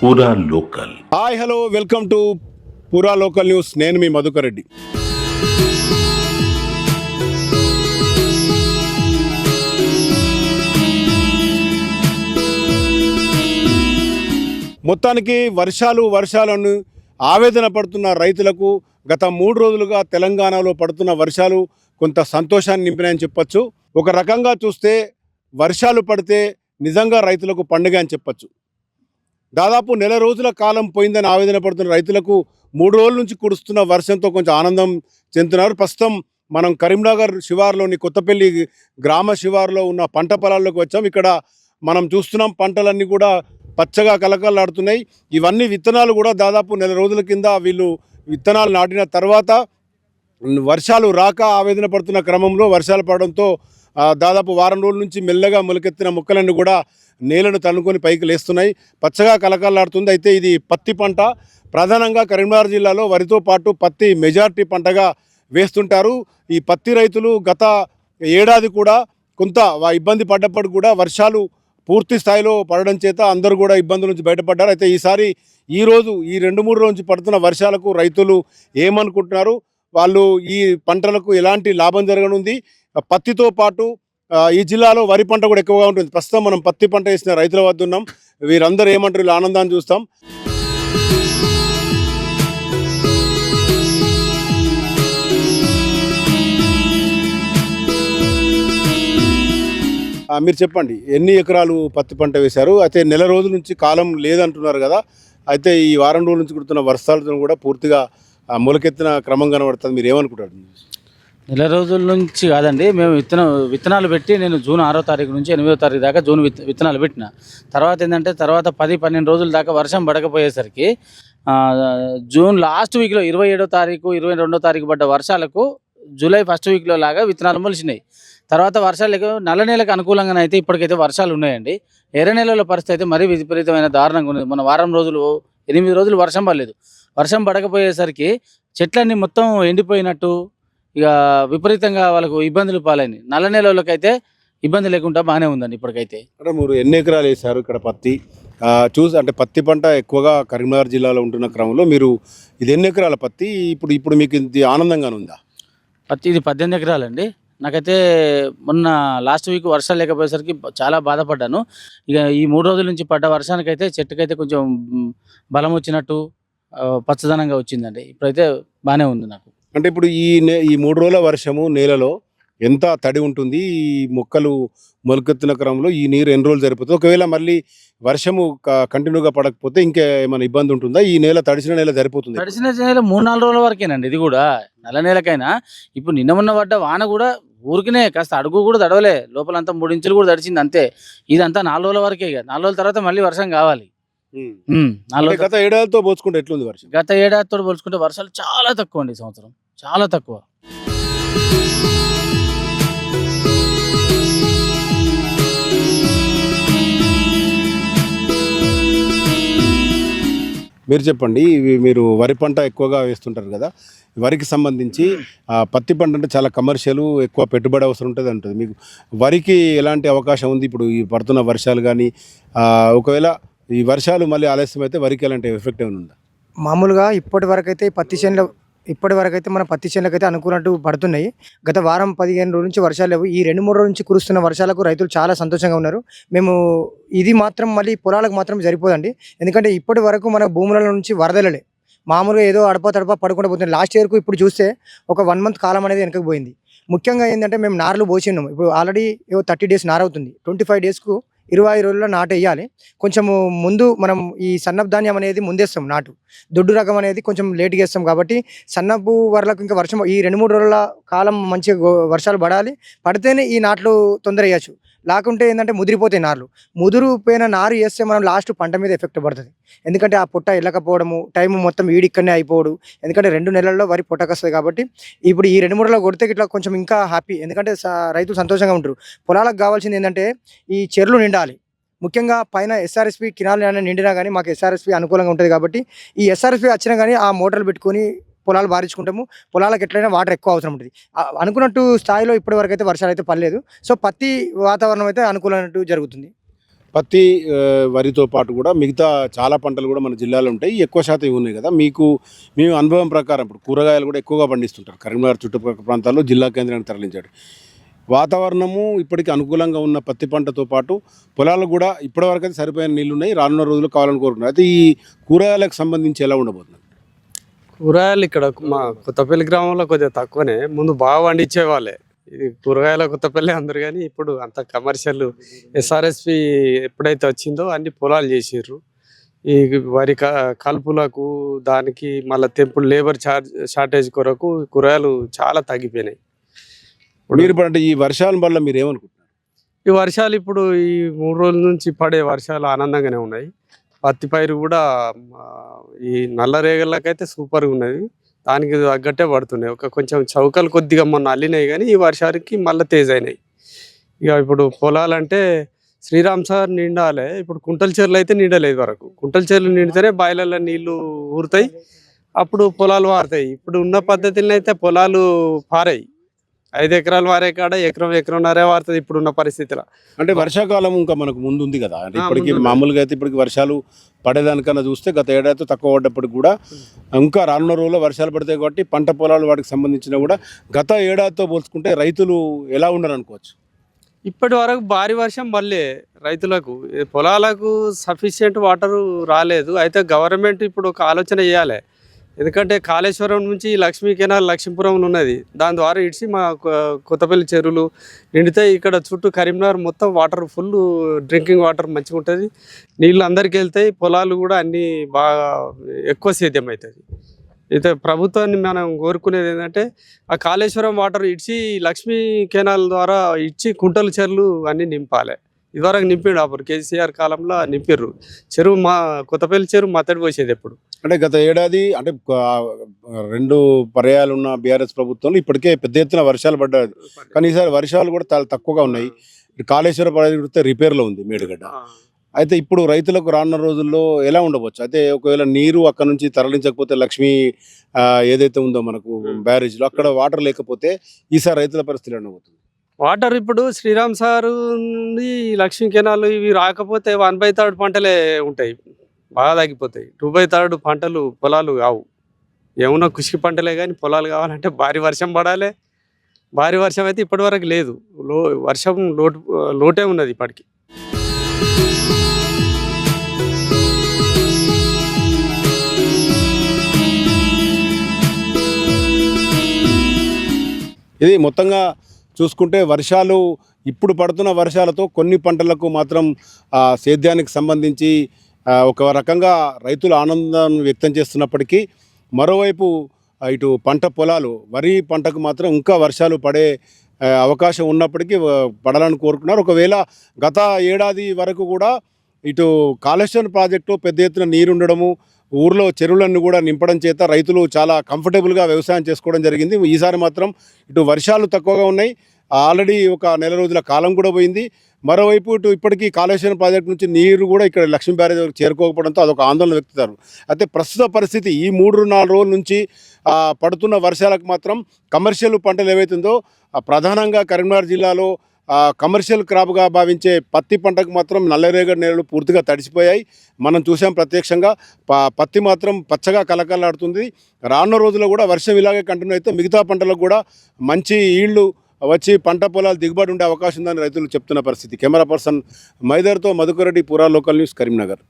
పూరా local. Hi hello welcome to పూరా local news. నేను మీ మధుకర్ రెడ్డి. మొత్తానికి వర్షాలను ఆవేదన పడుతున్న రైతులకు గత 3 రోజులుగా తెలంగాణలో పడుతున్న వర్షాలు కొంత సంతోషాన్ని నింపినాయని చెప్పొచ్చు. ఒక రకంగా చూస్తే వర్షాలు పడితే నిజంగా రైతులకు పండుగ అని చెప్పొచ్చు. దాదాపు నెల రోజుల కాలం పోయిందని ఆవేదన పడుతున్న రైతులకు 3 రోజుల నుంచి కురుస్తున్న వర్షంతో కొంచెం ఆనందం చెందుతున్నారు. ప్రస్తుతం మనం కరీంనగర్ శివారులోని కొత్తపల్లి గ్రామ శివారులో ఉన్న పంట పొలాల్లోకి వచ్చాం. ఇక్కడ మనం చూస్తున్నాం పంటలన్నీ కూడా పచ్చగా కలకలాడుతున్నాయి. ఇవన్నీ విత్తనాలు కూడా దాదాపు నెల రోజుల కింద వీళ్ళు విత్తనాలు నాటిన తర్వాత వర్షాలు రాక ఆవేదన పడుతున్న క్రమంలో వర్షాలు పడడంతో దాదాపు వారం రోజుల నుంచి మెల్లగా మొలకెత్తిన మొక్కలన్నీ కూడా నేలను తన్నుకొని పైకి లేస్తున్నాయి. పచ్చగా కలకలాడుతుంది. అయితే ఇది పత్తి పంట. ప్రధానంగా కరీంనగర్ జిల్లాలో వరితో పాటు పత్తి మెజారిటీ పంటగా వేస్తుంటారు. ఈ పత్తి రైతులు గత ఏడాది కూడా కొంత ఇబ్బంది పడ్డప్పుడు కూడా వర్షాలు పూర్తి స్థాయిలో పడడం చేత అందరూ కూడా ఇబ్బందుల నుంచి బయటపడ్డారు. అయితే ఈసారి ఈ 2-3 రోజు నుంచి పడుతున్న వర్షాలకు రైతులు ఏమనుకుంటున్నారు, వాళ్ళు ఈ పంటలకు ఎలాంటి లాభం జరగనుంది, పత్తితో పాటు ఈ జిల్లాలో వరి పంట కూడా ఎక్కువగా ఉంటుంది. ప్రస్తుతం మనం పత్తి పంట వేసిన రైతుల వద్ద ఉన్నాం. వీరందరూ ఏమంటారు, ఇలా ఆనందాన్ని చూస్తాం. మీరు చెప్పండి, ఎన్ని ఎకరాలు పత్తి పంట వేశారు? అయితే నెల రోజుల నుంచి కాలం లేదంటున్నారు కదా, అయితే ఈ వారం రోజుల నుంచి కుడుతున్న వర్షాలతో కూడా పూర్తిగా మొలకెత్తిన క్రమం కనబడుతుంది. మీరు ఏమనుకుంటారు? నెల రోజుల నుంచి కాదండి, మేము విత్తనాలు పెట్టి నేను జూన్ 6వ తారీఖు నుంచి 8వ తారీఖు దాకా విత్తనాలు పెట్టిన తర్వాత ఏంటంటే 10-12 రోజుల దాకా వర్షం పడకపోయేసరికి జూన్ లాస్ట్ వీక్లో 27వ తారీఖు 22వ తారీఖు పడ్డ వర్షాలకు జూలై ఫస్ట్ వీక్లో లాగా విత్తనాలు మొలిచినాయి. తర్వాత వర్షాలు నల్ల నేలకు అనుకూలంగానే అయితే ఇప్పటికైతే వర్షాలు ఉన్నాయండి. ఎర్ర నెలలో పరిస్థితి అయితే మరీ విపరీతమైన దారుణంగా ఉంది. మన వారం రోజులు 8 రోజులు వర్షం పడలేదు. వర్షం పడకపోయేసరికి చెట్లన్నీ మొత్తం ఎండిపోయినట్టు ఇక విపరీతంగా వాళ్ళకు ఇబ్బందులు పాలైనవి. నల్ల నెలలకైతే ఇబ్బంది లేకుండా బాగానే ఉందండి ఇప్పటికైతే. అంటే మీరు ఎన్ని ఎకరాలు వేశారు ఇక్కడ పత్తి? అంటే పత్తి పంట ఎక్కువగా కరీంనగర్ జిల్లాలో ఉంటున్న క్రమంలో మీరు ఇది ఎన్ని ఎకరాల పత్తి? ఇప్పుడు మీకు ఇది ఆనందంగానే ఉందా? పత్తి ఇది 18 ఎకరాలండి. నాకైతే మొన్న లాస్ట్ వీక్ వర్షాలు లేకపోయేసరికి చాలా బాధపడ్డాను. ఇక ఈ 3 రోజుల నుంచి పడ్డ వర్షానికైతే చెట్టుకైతే కొంచెం బలం వచ్చినట్టు పచ్చదనంగా వచ్చిందండి. ఇప్పుడైతే బాగానే ఉంది నాకు. అంటే ఇప్పుడు ఈ 3 రోజుల వర్షము నేలలో ఎంత తడి ఉంటుంది? ఈ మొక్కలు మొలకెత్తిన క్రమంలో ఈ నీరు ఎన్ని రోజులు సరిపోతుంది? ఒకవేళ మళ్ళీ వర్షము కంటిన్యూగా పడకపోతే ఇంకా ఏమైనా ఇబ్బంది ఉంటుందా? ఈ నేల తడిసిన నేల సరిపోతుంది? తడిసిన నేల 3-4 రోజుల వరకేనండి. ఇది కూడా నల్ల నేలకైనా ఇప్పుడు నిన్న మొన్న పడ్డ వాన కూడా ఊరికినే కాస్త అడుగు కూడా తడవలే, లోపలంతా 3 ఇంచులు కూడా తడిచింది అంతే. ఇదంతా 4 రోజుల వరకే. ఇక 4 రోజుల తర్వాత మళ్ళీ వర్షం కావాలి. గత ఏడాదితో పోల్చుకుంటే ఎట్లుంది వర్షం? గత ఏడాదితో పోల్చుకుంటే వర్షాలు చాలా తక్కువ అండి. ఈ సంవత్సరం చాలా తక్కువ. మీరు చెప్పండి, మీరు వరి పంట ఎక్కువగా వేస్తుంటారు కదా, వరికి సంబంధించి పత్తి పంట అంటే చాలా కమర్షియల్, ఎక్కువ పెట్టుబడి అవసరం ఉంటుంది. మీకు వరికి ఎలాంటి అవకాశం ఉంది ఇప్పుడు ఈ పడుతున్న వర్షాలు కానీ? ఒకవేళ ఈ వర్షాలు మళ్ళీ ఆలస్యం అయితే వరికి ఎలాంటి ఎఫెక్ట్ ఏమైనా ఉందా? మామూలుగా ఇప్పటి వరకు అయితే మన పత్తి చేనులకైతే అనుకున్నట్టు పడుతున్నాయి. గత వారం 15 రోజుల నుంచి వర్షాలు లేవు. ఈ 2-3 రోజుల నుంచి కురుస్తున్న వర్షాలకు రైతులు చాలా సంతోషంగా ఉన్నారు. మేము ఇది మాత్రం మళ్ళీ పొలాలకు మాత్రం సరిపోదండి. ఎందుకంటే ఇప్పటి వరకు మన భూముల నుంచి వరదలలే, మామూలుగా ఏదో అడపా పడుకుంటూ పోతుంది. లాస్ట్ ఇయర్కు ఇప్పుడు చూస్తే ఒక 1 మంత్ కాలం అనేది వెనకకు పోయింది. ముఖ్యంగా ఏంటంటే మేము నార్లు పోసిన్నాము. ఇప్పుడు ఆల్రెడీ 30 డేస్ నార అవుతుంది. 25 డేస్కు 20 రోజుల్లో నాటు వేయాలి. కొంచెము ముందు మనం ఈ సన్నపు ధాన్యం అనేది ముందేస్తాం, నాటు దొడ్డు రకం అనేది కొంచెం లేట్గా వేస్తాం. కాబట్టి సన్నపు వరలకు ఇంకా వర్షం ఈ 2-3 రోజుల కాలం మంచిగా వర్షాలు పడాలి. పడితేనే ఈ నాట్లు తొందర వేయచ్చు. లేకుంటే ఏంటంటే ముదిరిపోతాయి నార్లు. ముదిరిపోయిన నారు వేస్తే మనం లాస్ట్ పంట మీద ఎఫెక్ట్ పడుతుంది. ఎందుకంటే ఆ పొట్ట వెళ్ళకపోవడము, టైం మొత్తం ఈడిక్కడనే అయిపోవడు. ఎందుకంటే 2 నెలల్లో వరి పొట్టకొస్తుంది. కాబట్టి ఇప్పుడు ఈ 2-3 రోజుల్లో కొడితే ఇట్లా కొంచెం ఇంకా హ్యాపీ. ఎందుకంటే రైతులు సంతోషంగా ఉంటారు. పొలాలకు కావాల్సింది ఏంటంటే ఈ చెర్లు నిండాలి. ముఖ్యంగా పైన ఎస్ఆర్ఎస్పి కినాలు నిండినా కానీ మాకు ఎస్ఆర్ఎస్పి అనుకూలంగా ఉంటుంది. కాబట్టి ఈ ఎస్ఆర్ఎస్పి వచ్చినా కానీ ఆ మోటార్లు పెట్టుకొని పొలాలు బారించుకుంటాము. పొలాలకు ఎట్లయినా వాటర్ ఎక్కువ అవసరం ఉంటుంది. అనుకున్నట్టు స్థాయిలో ఇప్పటి వరకు అయితే వర్షాలు అయితే పడలేదు. సో పత్తి వాతావరణం అయితే అనుకూలమైనట్టు జరుగుతుంది. పత్తి వరితో పాటు కూడా మిగతా చాలా పంటలు కూడా మన జిల్లాలో ఉంటాయి. ఎక్కువ శాతం ఇవి ఉన్నాయి కదా. మీ అనుభవం ప్రకారం ఇప్పుడు కూరగాయలు కూడా ఎక్కువగా పండిస్తుంటారు కరీంనగర్ చుట్టుపక్కల ప్రాంతాల్లో జిల్లా కేంద్రానికి తరలించాడు. వాతావరణము ఇప్పటికి అనుకూలంగా ఉన్న పత్తి పంటతో పాటు పొలాలు కూడా ఇప్పటివరకు అయితే సరిపోయిన నీళ్లు ఉన్నాయి. రానున్న రోజులు కావాలని కోరుకున్నారు. అయితే ఈ కూరగాయలకు సంబంధించి ఎలా ఉండబోతుంది? కూరగాయలు ఇక్కడ మా కొత్తపల్లి గ్రామంలో కొద్దిగా తక్కువనే, ముందు బాగా పండించే వాళ్ళే. ఇది కూరగాయల కొత్తపల్లి అందరు, కానీ ఇప్పుడు అంత కమర్షియల్ ఎస్ఆర్ఎస్పి ఎప్పుడైతే వచ్చిందో అన్ని పొలాలు చేసిర్రు. ఈ వరి కలుపులకు దానికి మళ్ళీ తెంపుడు లేబర్ షార్టేజ్ కొరకు కూరగాయలు చాలా తగ్గిపోయినాయి. మీరు ఇప్పుడు అంటే ఈ వర్షాల వల్ల మీరు ఏమనుకుంటున్నారు? ఈ వర్షాలు ఇప్పుడు ఈ 3 రోజుల నుంచి పడే వర్షాలు ఆనందంగానే ఉన్నాయి. పత్తి పైరు కూడా ఈ నల్ల రేగళ్ళకైతే సూపర్గా ఉన్నది, దానికి తగ్గట్టే పడుతున్నాయి. కొంచెం చౌకలు కొద్దిగా మొన్న అల్లినాయి, కానీ ఈ వర్షానికి మళ్ళీ తేజ్ అయినాయి. ఇక ఇప్పుడు పొలాలంటే శ్రీరామ్ సార్ నిండాలి. ఇప్పుడు కుంటల చెర్లు అయితే నిండలేదు. వరకు కుంటల చెర్లు నిండితేనే బాయిలలో నీళ్లు ఊరుతాయి, అప్పుడు పొలాలు వారుతాయి. ఇప్పుడు ఉన్న పద్ధతిలో అయితే పొలాలు పారాయి. 5 ఎకరాలు వారే కాడ ఎకరంన్నరే వారుతుంది ఇప్పుడున్న పరిస్థితిలో. అంటే వర్షాకాలం ఇంకా మనకు ముందు ఉంది కదా. అంటే ఇప్పటికి మామూలుగా అయితే ఇప్పటికి వర్షాలు పడేదానికన్నా చూస్తే గత ఏడాది తక్కువ పడ్డప్పటికి కూడా ఇంకా రానున్న రోజుల్లో వర్షాలు పడతాయి కాబట్టి పంట పొలాలు వాటికి సంబంధించిన కూడా గత ఏడాదితో పోల్చుకుంటే రైతులు ఎలా ఉన్నారు అనుకోవచ్చు? ఇప్పటి వరకు భారీ వర్షం మళ్ళీ రైతులకు పొలాలకు సఫిషియెంట్ వాటర్ రాలేదు. అయితే గవర్నమెంట్ ఇప్పుడు ఒక ఆలోచన చేయాలి. ఎందుకంటే కాళేశ్వరం నుంచి లక్ష్మీ కెనాల్ లక్ష్మీపురం ఉన్నది, దాని ద్వారా ఇడిచి మా కొత్తపల్లి చెరువులు నిండితే ఇక్కడ చుట్టూ కరీంనగర్ మొత్తం వాటర్ ఫుల్ డ్రింకింగ్ వాటర్ మంచిగా ఉంటుంది. నీళ్ళు అందరికీ వెళ్తాయి, పొలాలు కూడా అన్నీ బాగా ఎక్కువ సేద్యం అవుతుంది. అయితే ప్రభుత్వాన్ని మనం కోరుకునేది ఏంటంటే ఆ కాళేశ్వరం వాటర్ ఇడిచి లక్ష్మీ కెనాల్ ద్వారా ఇచ్చి కుంటల చెరువులు అన్నీ నింపాలి. ఇదివరకు నింపిండు, అప్పుడు కేసీఆర్ కాలంలో నింపిర్రు. చెరువు మా కొత్తపల్లి చెరువు మత్తడి పోసేది ఎప్పుడు. అంటే గత ఏడాది అంటే 2 పర్యాయాలు ఉన్న బీఆర్ఎస్ ప్రభుత్వంలో ఇప్పటికే పెద్ద ఎత్తున వర్షాలు పడ్డాయి, కానీ ఈసారి వర్షాలు కూడా చాలా తక్కువగా ఉన్నాయి. కాళేశ్వర ప్రాజెక్టు రిపేర్లో ఉంది మేడిగడ్డ. అయితే ఇప్పుడు రైతులకు రానున్న రోజుల్లో ఎలా ఉండవచ్చు? అయితే ఒకవేళ నీరు అక్కడ నుంచి తరలించకపోతే లక్ష్మీ ఏదైతే ఉందో మనకు బ్యారేజ్లో అక్కడ వాటర్ లేకపోతే ఈసారి రైతుల పరిస్థితి ఉండబోతుంది. వాటర్ ఇప్పుడు శ్రీరామ్ సారు నుండి లక్ష్మీ కెనాల్ ఇవి రాకపోతే 1/3 పంటలే ఉంటాయి, బాగా తగ్గిపోతాయి. 2/3 పంటలు పొలాలు కావు. ఏమన్నా కృషి పంటలే కానీ పొలాలు కావాలంటే భారీ వర్షం పడాలి. భారీ వర్షం అయితే ఇప్పటివరకు లేదు. వర్షం లోటే ఉన్నది ఇప్పటికి. ఇది మొత్తంగా చూసుకుంటే వర్షాలు ఇప్పుడు పడుతున్న వర్షాలతో కొన్ని పంటలకు మాత్రం సేద్యానికి సంబంధించి ఒక రకంగా రైతులు ఆనందాన్ని వ్యక్తం చేస్తున్నప్పటికీ మరోవైపు ఇటు పంట పొలాలు వరి పంటకు మాత్రం ఇంకా వర్షాలు పడే అవకాశం ఉన్నప్పటికీ పడాలని కోరుకున్నారు. ఒకవేళ గత ఏడాది వరకు కూడా ఇటు కాళేశ్వరం ప్రాజెక్టు పెద్ద ఎత్తున నీరుండడము, ఊర్లో చెరువులన్నీ కూడా నింపడం చేత రైతులు చాలా కంఫర్టబుల్గా వ్యవసాయం చేసుకోవడం జరిగింది. ఈసారి మాత్రం ఇటు వర్షాలు తక్కువగా ఉన్నాయి, ఆల్రెడీ ఒక నెల రోజుల కాలం కూడా పోయింది. మరోవైపు ఇటు ఇప్పటికీ కాళేశ్వరం ప్రాజెక్టు నుంచి నీరు కూడా ఇక్కడ లక్ష్మీ బ్యారేజ్ వరకు చేరుకోకపోవడంతో అదొక ఆందోళన వ్యక్తుతారు. అయితే ప్రస్తుత పరిస్థితి ఈ 3-4 రోజుల నుంచి పడుతున్న వర్షాలకు మాత్రం కమర్షియల్ పంటలు ఏవైతుందో ప్రధానంగా కరీంనగర్ జిల్లాలో కమర్షియల్ క్రాప్గా భావించే పత్తి పంటకు మాత్రం నల్లరేగడి నేలలు పూర్తిగా తడిసిపోయాయి. మనం చూసాం ప్రత్యక్షంగా. పత్తి మాత్రం పచ్చగా కలకలాడుతుంది. రానున్న రోజుల్లో కూడా వర్షం ఇలాగే కంటిన్యూ అయితే మిగతా పంటలకు కూడా మంచి ఈళ్లు వచ్చి పంట పొలాలు దిగుబడి ఉండే అవకాశం ఉందని రైతులు చెప్తున్న పరిస్థితి. కెమెరా పర్సన్ మైదర్తో మధుకరెడ్డి, పురా లోకల్ న్యూస్, కరీంనగర్.